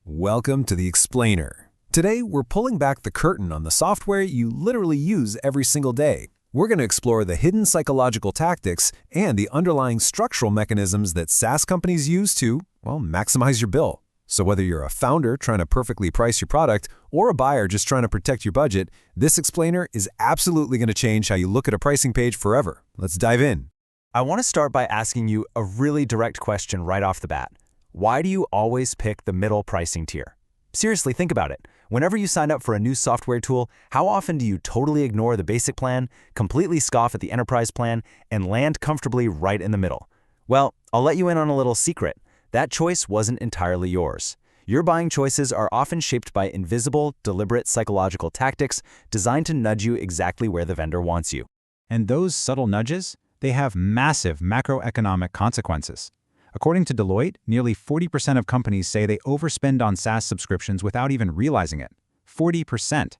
Welcome to the Explainer. Today, we're pulling back the curtain on the software you literally use every single day. We're going to explore the hidden psychological tactics and the underlying structural mechanisms that SaaS companies use to, maximize your bill. So whether you're a founder trying to perfectly price your product or a buyer just trying to protect your budget, this Explainer is absolutely going to change how you look at a pricing page forever. Let's dive in. I want to start by asking you a really direct question right off the bat. Why do you always pick the middle pricing tier? Seriously, think about it. Whenever you sign up for a new software tool, how often do you totally ignore the basic plan, completely scoff at the enterprise plan, and land comfortably right in the middle? Well, I'll let you in on a little secret. That choice wasn't entirely yours. Your buying choices are often shaped by invisible, deliberate psychological tactics designed to nudge you exactly where the vendor wants you. And those subtle nudges, they have massive macroeconomic consequences. According to Deloitte, nearly 40% of companies say they overspend on SaaS subscriptions without even realizing it. 40%.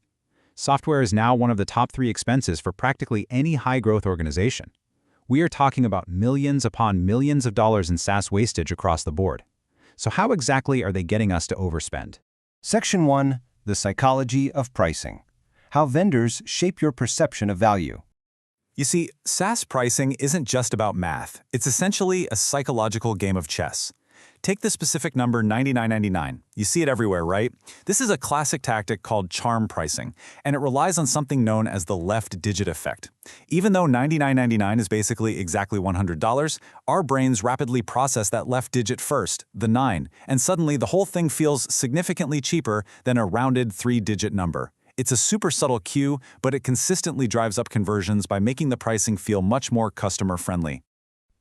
Software is now one of the top 3 expenses for practically any high-growth organization. We are talking about millions upon millions of dollars in SaaS wastage across the board. So how exactly are they getting us to overspend? Section 1. The Psychology of Pricing. How vendors shape your perception of value. You see, SaaS pricing isn't just about math. It's essentially a psychological game of chess. Take the specific number $99.99. You see it everywhere, right? This is a classic tactic called charm pricing, and it relies on something known as the left digit effect. Even though $99.99 is basically exactly $100, our brains rapidly process that left digit first, the 9, and suddenly the whole thing feels significantly cheaper than a rounded 3-digit number. It's a super subtle cue, but it consistently drives up conversions by making the pricing feel much more customer-friendly.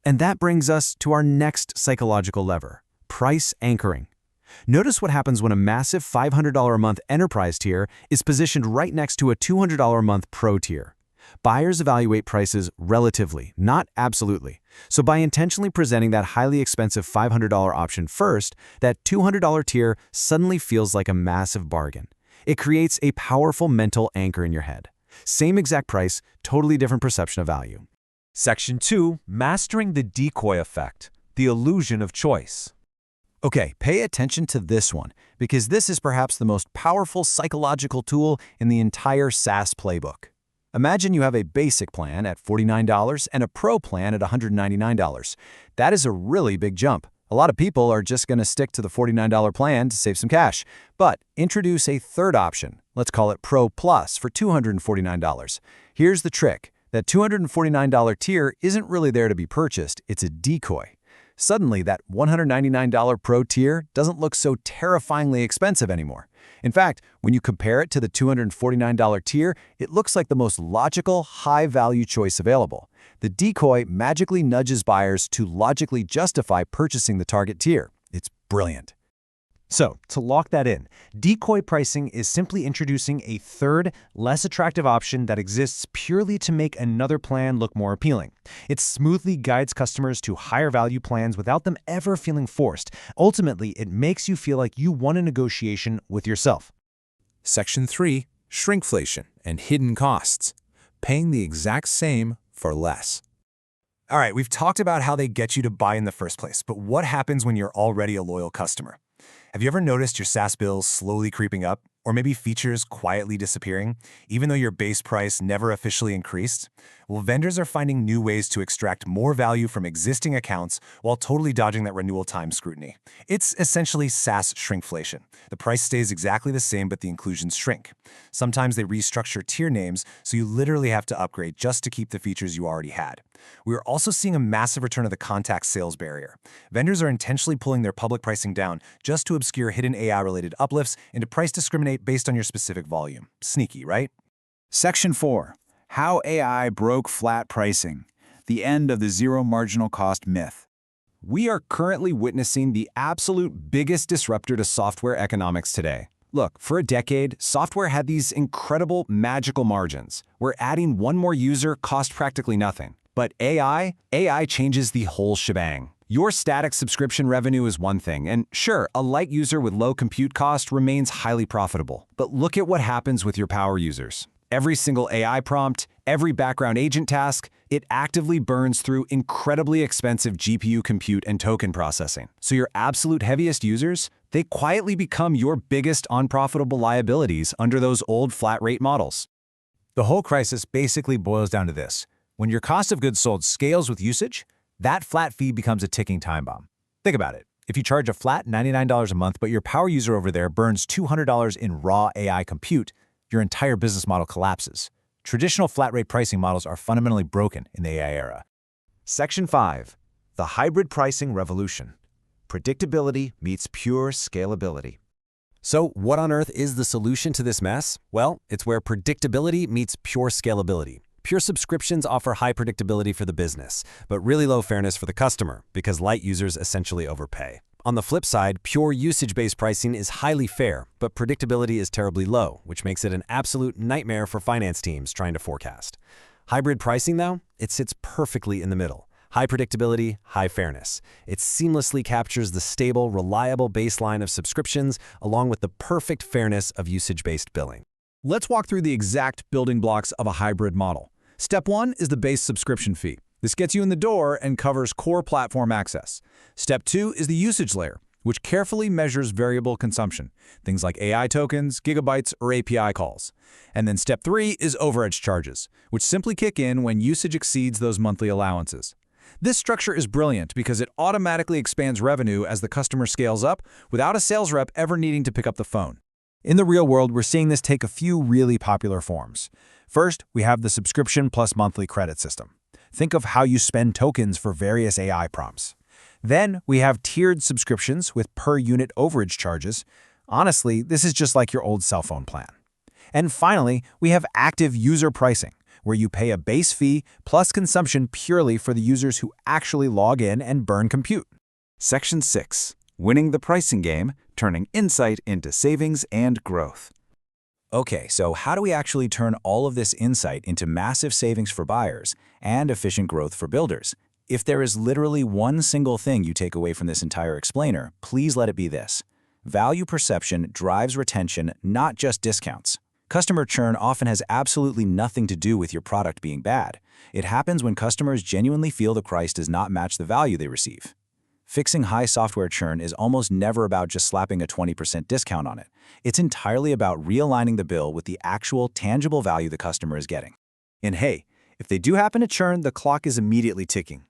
And that brings us to our next psychological lever, price anchoring. Notice what happens when a massive $500 a month enterprise tier is positioned right next to a $200 a month pro tier. Buyers evaluate prices relatively, not absolutely. So by intentionally presenting that highly expensive $500 option first, that $200 tier suddenly feels like a massive bargain. It creates a powerful mental anchor in your head. Same exact price, totally different perception of value. Section 2. Mastering the decoy effect, the illusion of choice. Okay, pay attention to this one, because this is perhaps the most powerful psychological tool in the entire SaaS playbook. Imagine you have a basic plan at $49 and a pro plan at $199. That is a really big jump. A lot of people are just going to stick to the $49 plan to save some cash. But introduce a third option. Let's call it Pro Plus for $249. Here's the trick. That $249 tier isn't really there to be purchased. It's a decoy. Suddenly, that $199 Pro tier doesn't look so terrifyingly expensive anymore. In fact, when you compare it to the $249 tier, it looks like the most logical, high-value choice available. The decoy magically nudges buyers to logically justify purchasing the target tier. It's brilliant. So, to lock that in, decoy pricing is simply introducing a third, less attractive option that exists purely to make another plan look more appealing. It smoothly guides customers to higher value plans without them ever feeling forced. Ultimately, it makes you feel like you won a negotiation with yourself. Section 3. Shrinkflation and hidden costs, paying the exact same for less. All right, we've talked about how they get you to buy in the first place, but what happens when you're already a loyal customer? Have you ever noticed your SaaS bills slowly creeping up, or maybe features quietly disappearing, even though your base price never officially increased? Well, vendors are finding new ways to extract more value from existing accounts while totally dodging that renewal time scrutiny. It's essentially SaaS shrinkflation. The price stays exactly the same, but the inclusions shrink. Sometimes they restructure tier names, so you literally have to upgrade just to keep the features you already had. We are also seeing a massive return of the contact sales barrier. Vendors are intentionally pulling their public pricing down just to obscure hidden AI-related uplifts and to price discriminate based on your specific volume. Sneaky, right? Section 4. How AI broke flat pricing. The end of the zero marginal cost myth. We are currently witnessing the absolute biggest disruptor to software economics today. Look, for a decade, software had these incredible magical margins, where adding one more user cost practically nothing. But AI changes the whole shebang. Your static subscription revenue is one thing, and sure, a light user with low compute cost remains highly profitable. But look at what happens with your power users. Every single AI prompt, every background agent task, it actively burns through incredibly expensive GPU compute and token processing. So your absolute heaviest users, They quietly become your biggest unprofitable liabilities under those old flat-rate models. The whole crisis basically boils down to this. When your cost of goods sold scales with usage, that flat fee becomes a ticking time bomb. Think about it. If you charge a flat $99 a month, but your power user over there burns $200 in raw AI compute, your entire business model collapses. Traditional flat-rate pricing models are fundamentally broken in the AI era. Section 5. The hybrid pricing revolution. Predictability meets pure scalability. So what on earth is the solution to this mess? Well, it's where predictability meets pure scalability. Pure subscriptions offer high predictability for the business, but really low fairness for the customer, because light users essentially overpay. On the flip side, pure usage-based pricing is highly fair, but predictability is terribly low, which makes it an absolute nightmare for finance teams trying to forecast. Hybrid pricing, though, it sits perfectly in the middle. High predictability, high fairness. It seamlessly captures the stable, reliable baseline of subscriptions, along with the perfect fairness of usage-based billing. Let's walk through the exact building blocks of a hybrid model. Step 1 is the base subscription fee. This gets you in the door and covers core platform access. Step 2 is the usage layer, which carefully measures variable consumption, things like AI tokens, gigabytes, or API calls. And then step 3 is overage charges, which simply kick in when usage exceeds those monthly allowances. This structure is brilliant because it automatically expands revenue as the customer scales up without a sales rep ever needing to pick up the phone. In the real world, we're seeing this take a few really popular forms. First, we have the subscription plus monthly credit system. Think of how you spend tokens for various AI prompts. Then we have tiered subscriptions with per-unit overage charges. Honestly, this is just like your old cell phone plan. And finally, we have active user pricing, where you pay a base fee plus consumption purely for the users who actually log in and burn compute. Section 6. Winning the pricing game, turning insight into savings and growth. Okay, so how do we actually turn all of this insight into massive savings for buyers and efficient growth for builders? If there is literally one single thing you take away from this entire explainer, please let it be this. Value perception drives retention, not just discounts. Customer churn often has absolutely nothing to do with your product being bad. It happens when customers genuinely feel the price does not match the value they receive. Fixing high software churn is almost never about just slapping a 20% discount on it. It's entirely about realigning the bill with the actual tangible value the customer is getting. And hey, if they do happen to churn, the clock is immediately ticking.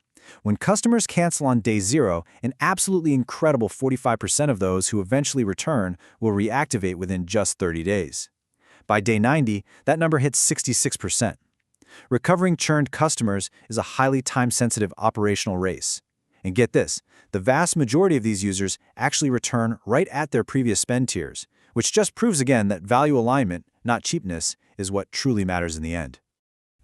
When customers cancel on day 0, an absolutely incredible 45% of those who eventually return will reactivate within just 30 days. By day 90, that number hits 66%. Recovering churned customers is a highly time-sensitive operational race. And get this, the vast majority of these users actually return right at their previous spend tiers, which just proves again that value alignment, not cheapness, is what truly matters in the end.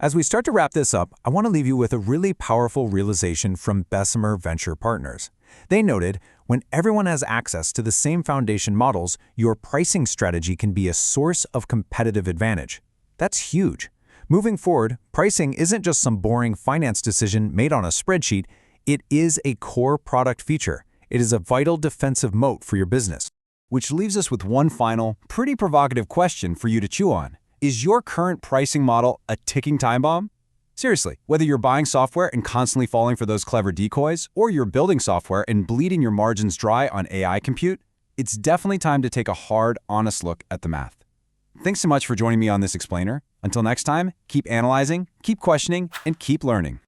As we start to wrap this up, I want to leave you with a really powerful realization from Bessemer Venture Partners. They noted, when everyone has access to the same foundation models, your pricing strategy can be a source of competitive advantage. That's huge. Moving forward, pricing isn't just some boring finance decision made on a spreadsheet. It is a core product feature. It is a vital defensive moat for your business. Which leaves us with one final, pretty provocative question for you to chew on. Is your current pricing model a ticking time bomb? Seriously, whether you're buying software and constantly falling for those clever decoys, or you're building software and bleeding your margins dry on AI compute, it's definitely time to take a hard, honest look at the math. Thanks so much for joining me on this explainer. Until next time, keep analyzing, keep questioning, and keep learning.